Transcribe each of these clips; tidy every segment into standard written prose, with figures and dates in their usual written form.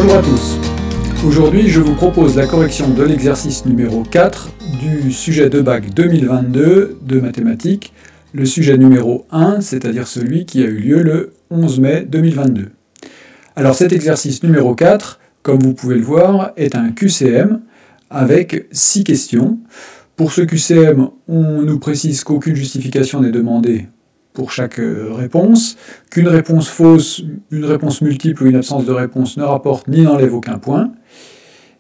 Bonjour à tous. Aujourd'hui, je vous propose la correction de l'exercice numéro 4 du sujet de bac 2022 de mathématiques, le sujet numéro 1, c'est-à-dire celui qui a eu lieu le 11 mai 2022. Alors cet exercice numéro 4, comme vous pouvez le voir, est un QCM avec 6 questions. Pour ce QCM, on nous précise qu'aucune justification n'est demandée pour chaque réponse, qu'une réponse fausse, une réponse multiple ou une absence de réponse ne rapporte ni n'enlève aucun point,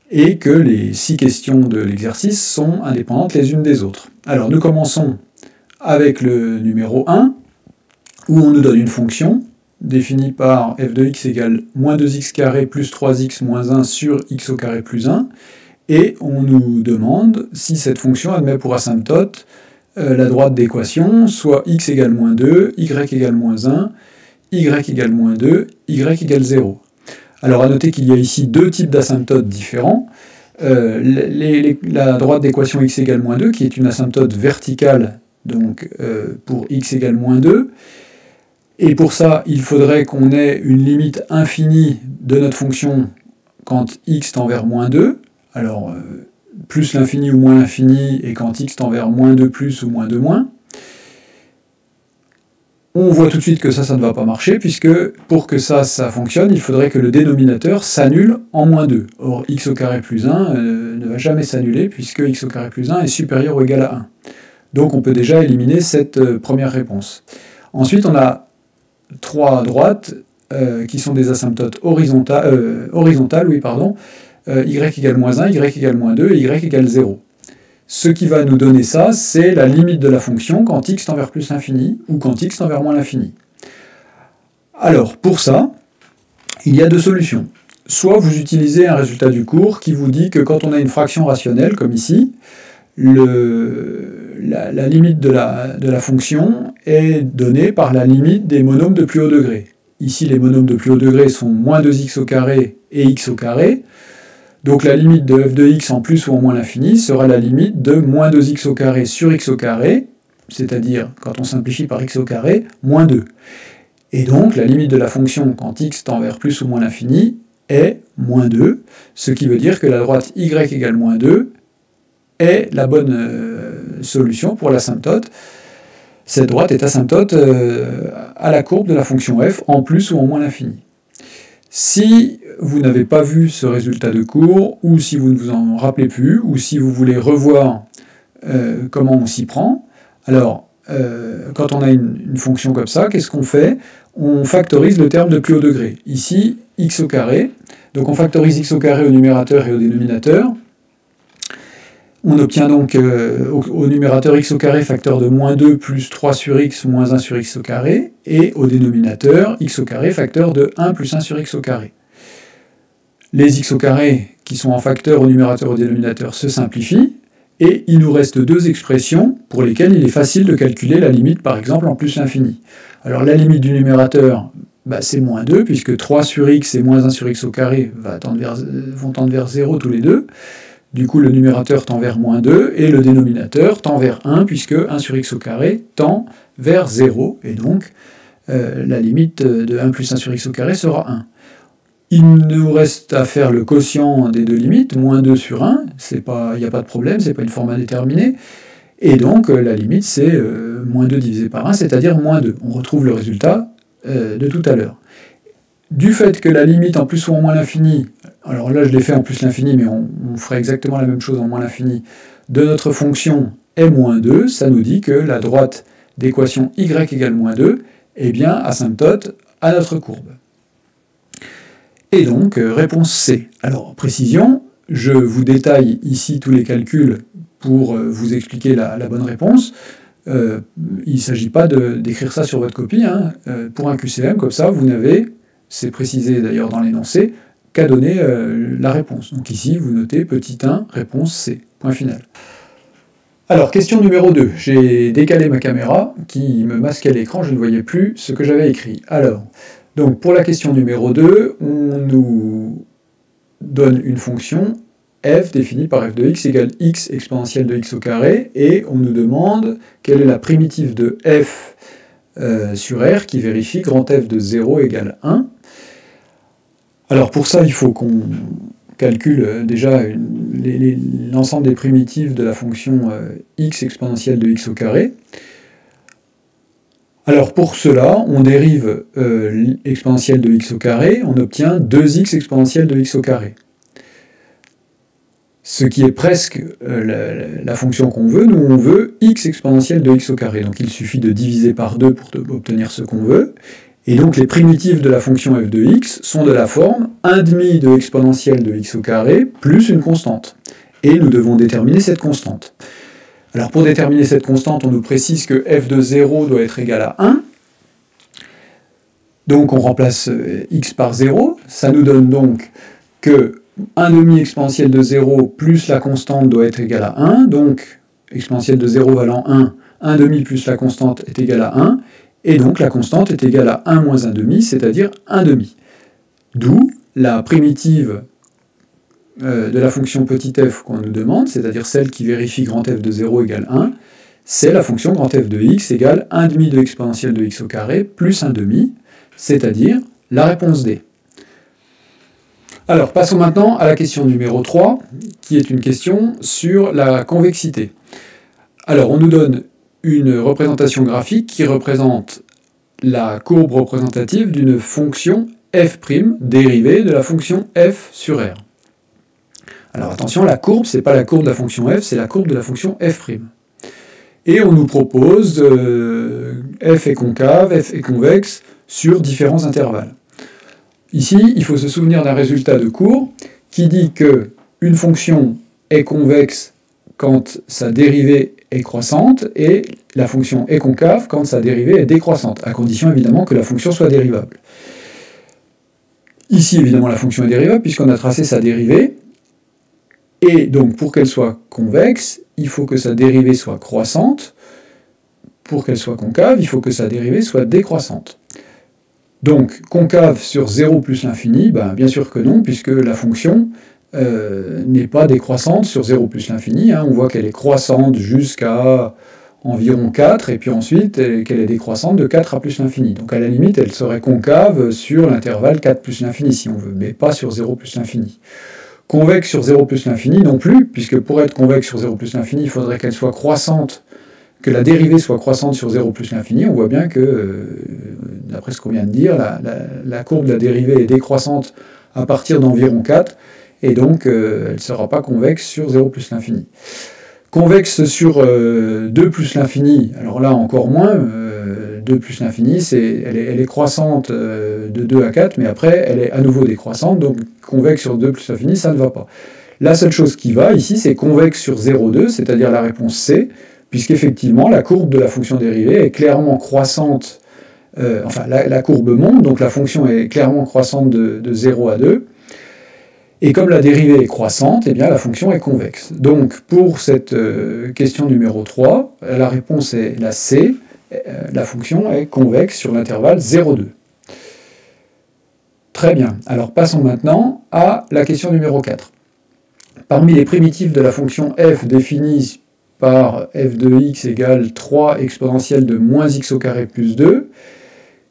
et que les 6 questions de l'exercice sont indépendantes les unes des autres. Alors nous commençons avec le numéro 1, où on nous donne une fonction définie par f de x égale moins 2x carré plus 3x moins 1 sur x au carré plus 1, et on nous demande si cette fonction admet pour asymptote la droite d'équation, soit x égale moins 2, y égale moins 1, y égale moins 2, y égale 0. Alors à noter qu'il y a ici deux types d'asymptotes différents. La droite d'équation x égale moins 2, qui est une asymptote verticale, donc pour x égale moins 2. Et pour ça, il faudrait qu'on ait une limite infinie de notre fonction quand x tend vers moins 2. Alors, plus l'infini ou moins l'infini, et quand x tend vers moins 2 plus ou moins 2 moins. On voit tout de suite que ça ne va pas marcher, puisque pour que ça fonctionne, il faudrait que le dénominateur s'annule en moins 2. Or, x au carré plus 1 ne va jamais s'annuler, puisque x au carré plus 1 est supérieur ou égal à 1. Donc on peut déjà éliminer cette première réponse. Ensuite, on a 3 droites qui sont des asymptotes horizontales, y égale moins 1, y égale moins 2 et y égale 0. Ce qui va nous donner ça, c'est la limite de la fonction quand x tend vers plus l'infini ou quand x tend vers moins l'infini. Alors, pour ça, il y a deux solutions. Soit vous utilisez un résultat du cours qui vous dit que quand on a une fraction rationnelle, comme ici, la limite de la fonction est donnée par la limite des monômes de plus haut degré. Ici, les monômes de plus haut degré sont moins 2x au carré et x au carré. Donc la limite de f de x en plus ou en moins l'infini sera la limite de moins 2x au carré sur x au carré, c'est-à-dire, quand on simplifie par x au carré, moins 2. Et donc la limite de la fonction quand x tend vers plus ou moins l'infini est moins 2, ce qui veut dire que la droite y égale moins 2 est la bonne solution pour l'asymptote. Cette droite est asymptote à la courbe de la fonction f en plus ou en moins l'infini. Si vous n'avez pas vu ce résultat de cours, ou si vous ne vous en rappelez plus, ou si vous voulez revoir comment on s'y prend, alors quand on a une fonction comme ça, qu'est-ce qu'on fait? On factorise le terme de plus haut degré. Ici, x au carré, donc on factorise x au carré au numérateur et au dénominateur. On obtient donc au numérateur x au carré facteur de moins 2 plus 3 sur x moins 1 sur x au carré, et au dénominateur x au carré facteur de 1 plus 1 sur x au carré. Les x au carré qui sont en facteur au numérateur et au dénominateur se simplifient, et il nous reste deux expressions pour lesquelles il est facile de calculer la limite, par exemple, en plus l'infini. Alors la limite du numérateur, c'est moins 2, puisque 3 sur x et moins 1 sur x au carré vont tendre vers 0 tous les deux. Du coup, le numérateur tend vers moins 2, et le dénominateur tend vers 1, puisque 1 sur x au carré tend vers 0, et donc la limite de 1 plus 1 sur x au carré sera 1. Il nous reste à faire le quotient des deux limites, moins 2 sur 1, il n'y a pas de problème, c'est pas une forme indéterminée, et donc la limite c'est moins 2 divisé par 1, c'est-à-dire moins 2. On retrouve le résultat de tout à l'heure. Du fait que la limite en plus ou en moins l'infini, alors là je l'ai fait en plus l'infini, mais on ferait exactement la même chose en moins l'infini, de notre fonction est moins 2, ça nous dit que la droite d'équation y égale moins 2 est bien asymptote à notre courbe. Et donc, réponse C. Alors, précision, je vous détaille ici tous les calculs pour vous expliquer la bonne réponse. Il ne s'agit pas d'écrire ça sur votre copie. Pour un QCM, comme ça, vous n'avez, c'est précisé d'ailleurs dans l'énoncé, qu'à donner la réponse. Donc ici, vous notez petit 1, réponse C. Point final. Alors, question numéro 2. J'ai décalé ma caméra qui me masquait l'écran, je ne voyais plus ce que j'avais écrit. Alors, donc pour la question numéro 2, on nous donne une fonction f définie par f de x égale x exponentielle de x au carré, et on nous demande quelle est la primitive de f sur R qui vérifie grand F de 0 égale 1. Alors pour ça, il faut qu'on calcule déjà l'ensemble des primitives de la fonction x exponentielle de x au carré. Alors pour cela, on dérive l'exponentielle de x au carré, on obtient 2x exponentielle de x au carré. Ce qui est presque la fonction qu'on veut. Nous, on veut x exponentielle de x au carré. Donc il suffit de diviser par 2 pour obtenir ce qu'on veut. Et donc les primitives de la fonction f de x sont de la forme 1,5 de exponentielle de x au carré plus une constante. Et nous devons déterminer cette constante. Alors pour déterminer cette constante, on nous précise que f de 0 doit être égal à 1. Donc on remplace x par 0. Ça nous donne donc que 1,5 exponentielle de 0 plus la constante doit être égale à 1. Donc exponentielle de 0 valant 1, 1,5 plus la constante est égal à 1. Et donc la constante est égale à 1 moins 1,5, c'est-à-dire 1,5. D'où la primitive de la fonction petit f qu'on nous demande, c'est-à-dire celle qui vérifie grand f de 0 égale 1, c'est la fonction grand f de x égale 1,5 de exponentielle de x au carré plus 1,5, c'est-à-dire la réponse D. Alors passons maintenant à la question numéro 3, qui est une question sur la convexité. Alors on nous donne une représentation graphique qui représente la courbe représentative d'une fonction f' dérivée de la fonction f sur R. Alors attention, la courbe, ce n'est pas la courbe de la fonction f, c'est la courbe de la fonction f'. Et on nous propose f est concave, f est convexe sur différents intervalles. Ici, il faut se souvenir d'un résultat de cours qui dit que une fonction est convexe quand sa dérivée est croissante, et la fonction est concave quand sa dérivée est décroissante, à condition évidemment que la fonction soit dérivable. Ici, évidemment, la fonction est dérivable, puisqu'on a tracé sa dérivée, et donc pour qu'elle soit convexe, il faut que sa dérivée soit croissante. Pour qu'elle soit concave, il faut que sa dérivée soit décroissante. Donc, concave sur 0 plus l'infini, ben, bien sûr que non, puisque la fonction n'est pas décroissante sur 0 plus l'infini. Hein. On voit qu'elle est croissante jusqu'à environ 4, et puis ensuite qu'elle est décroissante de 4 à plus l'infini. Donc à la limite, elle serait concave sur l'intervalle 4 plus l'infini, si on veut, mais pas sur 0 plus l'infini. Convexe sur 0 plus l'infini non plus, puisque pour être convexe sur 0 plus l'infini, il faudrait qu'elle soit croissante, que la dérivée soit croissante sur 0 plus l'infini. On voit bien que, d'après ce qu'on vient de dire, la courbe de la dérivée est décroissante à partir d'environ 4, et donc elle ne sera pas convexe sur 0 plus l'infini. Convexe sur 2 plus l'infini, alors là encore moins, 2 plus l'infini, elle est croissante de 2 à 4, mais après elle est à nouveau décroissante, donc convexe sur 2 plus l'infini, ça ne va pas. La seule chose qui va ici, c'est convexe sur 0,2, c'est-à-dire la réponse C, puisqu'effectivement la courbe de la fonction dérivée est clairement croissante, enfin la courbe monte, donc la fonction est clairement croissante de 0 à 2, et comme la dérivée est croissante, eh bien la fonction est convexe. Donc pour cette question numéro 3, la réponse est la C, la fonction est convexe sur l'intervalle 0,2. Très bien, alors passons maintenant à la question numéro 4. Parmi les primitives de la fonction f définies par f de x égale 3 exponentielle de moins x au carré plus 2,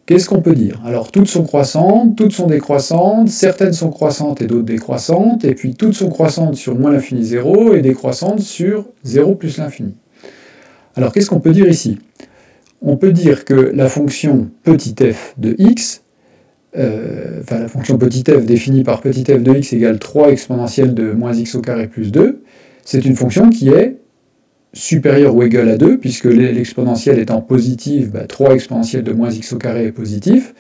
qu'est-ce qu'on peut dire? Alors toutes sont croissantes, toutes sont décroissantes, certaines sont croissantes et d'autres décroissantes, et puis toutes sont croissantes sur moins l'infini 0 et décroissantes sur 0 plus l'infini. Alors qu'est-ce qu'on peut dire ici? On peut dire que la fonction petit f de x, la fonction petit f définie par petit f de x égale 3 exponentielle de moins x au carré plus 2, c'est une fonction qui est supérieure ou égale à 2, puisque l'exponentielle étant positive, 3 exponentielle de moins x au carré est positif,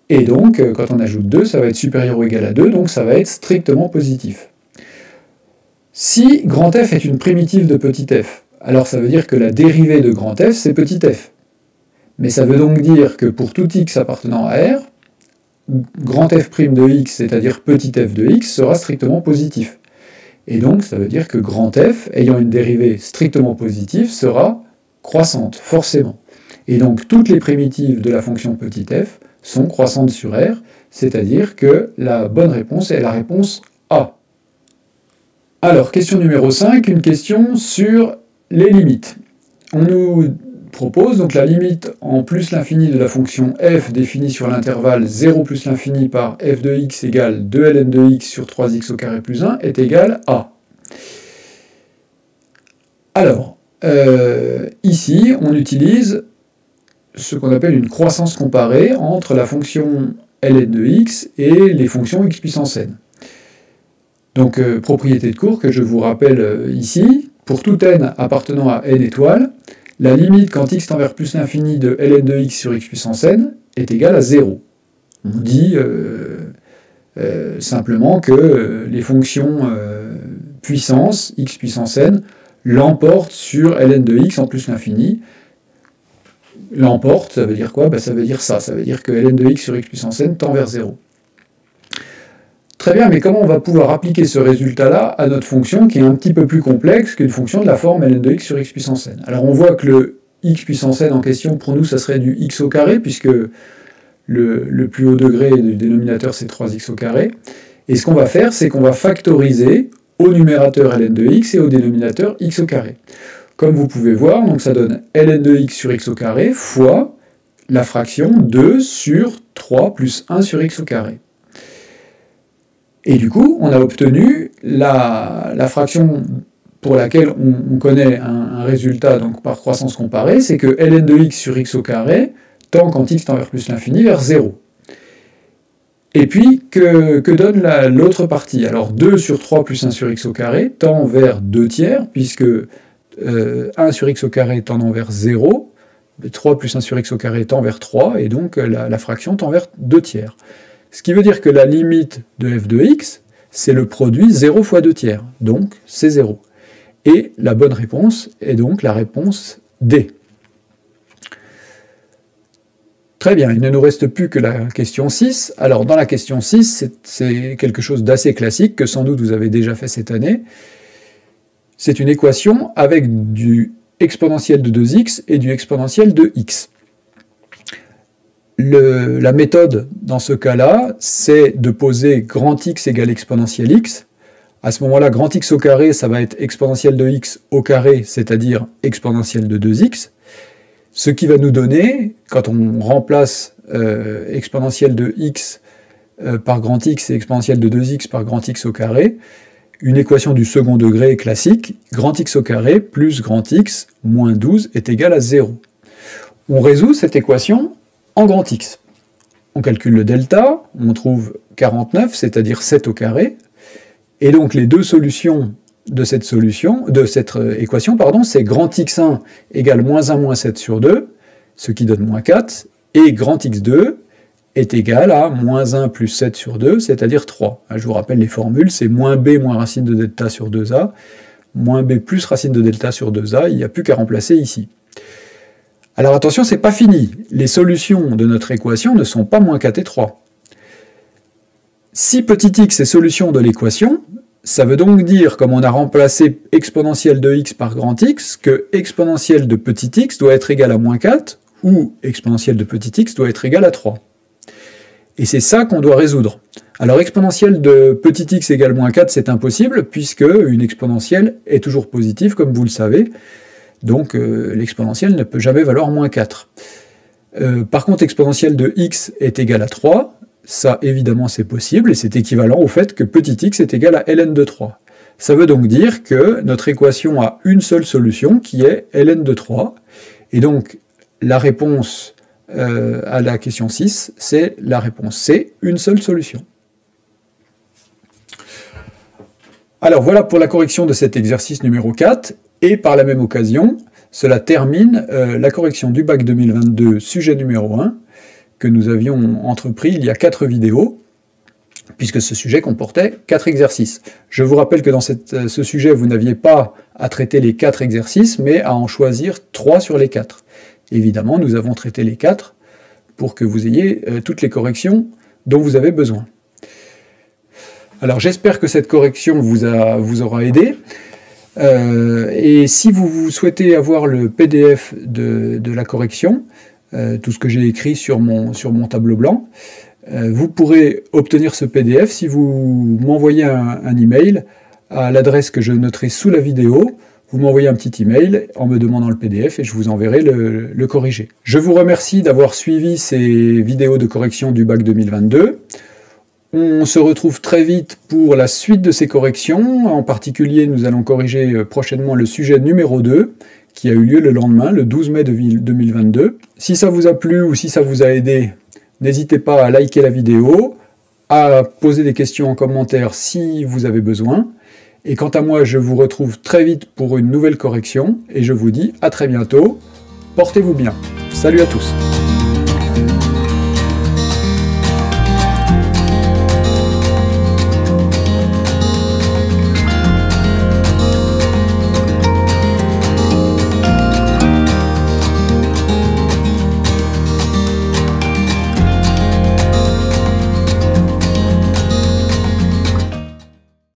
et donc quand on ajoute 2, ça va être supérieur ou égal à 2, donc ça va être strictement positif. Si grand f est une primitive de petit f, alors ça veut dire que la dérivée de grand f, c'est petit f. Mais ça veut donc dire que pour tout x appartenant à R, grand f' de x, c'est-à-dire petit f de x, sera strictement positif. Et donc, ça veut dire que grand f, ayant une dérivée strictement positive, sera croissante, forcément. Et donc, toutes les primitives de la fonction petit f sont croissantes sur R, c'est-à-dire que la bonne réponse est la réponse A. Alors, question numéro 5, une question sur les limites. On nous propose. Donc la limite en plus l'infini de la fonction f définie sur l'intervalle 0 plus l'infini par f de x égale 2ln de x sur 3x au carré plus 1 est égale à. Alors, ici, on utilise ce qu'on appelle une croissance comparée entre la fonction ln de x et les fonctions x puissance n. Donc, propriété de cours que je vous rappelle ici, pour tout n appartenant à n étoiles, la limite quand x tend vers plus l'infini de ln de x sur x puissance n est égale à 0. On dit simplement que les fonctions puissance, x puissance n, l'emportent sur ln de x en plus l'infini. L'emporte, ça veut dire quoi? Ça veut dire ça. Ça veut dire que ln de x sur x puissance n tend vers 0. Très bien, mais comment on va pouvoir appliquer ce résultat-là à notre fonction qui est un petit peu plus complexe qu'une fonction de la forme ln de x sur x puissance n? Alors on voit que le x puissance n en question, pour nous, ça serait du x au carré, puisque le plus haut degré du dénominateur, c'est 3x au carré. Et ce qu'on va faire, c'est qu'on va factoriser au numérateur ln de x et au dénominateur x au carré. Comme vous pouvez voir, donc ça donne ln de x sur x au carré fois la fraction 2 sur 3 plus 1 sur x au carré. Et du coup, on a obtenu la fraction pour laquelle on connaît un résultat donc par croissance comparée, c'est que ln de x sur x au carré tend quand x tend vers plus l'infini vers 0. Et puis, que donne l'autre partie? Alors 2 sur 3 plus 1 sur x au carré tend vers 2 tiers, puisque 1 sur x au carré tendant vers 0, 3 plus 1 sur x au carré tend vers 3, et donc la fraction tend vers 2 tiers. Ce qui veut dire que la limite de f de x, c'est le produit 0 fois 2 tiers, donc c'est 0. Et la bonne réponse est donc la réponse D. Très bien, il ne nous reste plus que la question 6. Alors dans la question 6, c'est quelque chose d'assez classique, que sans doute vous avez déjà fait cette année. C'est une équation avec du exponentiel de 2x et du exponentiel de x. La méthode dans ce cas-là, c'est de poser grand X égale exponentiel x. À ce moment-là, grand X au carré, ça va être exponentiel de x au carré, c'est-à-dire exponentiel de 2x. Ce qui va nous donner, quand on remplace exponentiel de x par grand X et exponentiel de 2x par grand X au carré, une équation du second degré classique, grand X au carré plus grand X moins 12 est égal à 0. On résout cette équation en grand X. On calcule le delta, on trouve 49, c'est-à-dire 7 au carré, et donc les deux solutions de cette équation, c'est grand x1 égale moins 1 moins 7 sur 2, ce qui donne moins 4, et grand x2 est égal à moins 1 plus 7 sur 2, c'est-à-dire 3. Je vous rappelle les formules, c'est moins b moins racine de delta sur 2a, moins b plus racine de delta sur 2a, il n'y a plus qu'à remplacer ici. Alors attention, c'est pas fini. Les solutions de notre équation ne sont pas moins 4 et 3. Si petit x est solution de l'équation, ça veut donc dire, comme on a remplacé exponentiel de x par grand X, que exponentiel de petit x doit être égal à moins 4, ou exponentiel de petit x doit être égal à 3. Et c'est ça qu'on doit résoudre. Alors exponentiel de petit x égale moins 4, c'est impossible, puisque une exponentielle est toujours positive, comme vous le savez. Donc l'exponentielle ne peut jamais valoir moins 4. Par contre, exponentiel de x est égal à 3. Ça, évidemment, c'est possible, et c'est équivalent au fait que petit x est égal à ln de 3. Ça veut donc dire que notre équation a une seule solution, qui est ln de 3. Et donc, la réponse à la question 6, c'est la réponse C, une seule solution. Alors voilà pour la correction de cet exercice numéro 4, et par la même occasion, cela termine la correction du bac 2022, sujet numéro 1, que nous avions entrepris il y a 4 vidéos, puisque ce sujet comportait 4 exercices. Je vous rappelle que dans ce sujet, vous n'aviez pas à traiter les 4 exercices, mais à en choisir 3 sur les 4. Évidemment, nous avons traité les 4 pour que vous ayez toutes les corrections dont vous avez besoin. Alors j'espère que cette correction vous aura aidé. Et si vous souhaitez avoir le PDF de la correction, tout ce que j'ai écrit sur mon tableau blanc, vous pourrez obtenir ce PDF si vous m'envoyez un email à l'adresse que je noterai sous la vidéo. vous m'envoyez un petit email en me demandant le PDF et je vous enverrai le corrigé. Je vous remercie d'avoir suivi ces vidéos de correction du bac 2022. On se retrouve très vite pour la suite de ces corrections. En particulier, nous allons corriger prochainement le sujet numéro 2, qui a eu lieu le lendemain, le 12 mai 2022. Si ça vous a plu ou si ça vous a aidé, n'hésitez pas à liker la vidéo, à poser des questions en commentaire si vous avez besoin. Et quant à moi, je vous retrouve très vite pour une nouvelle correction, et je vous dis à très bientôt. Portez-vous bien. Salut à tous.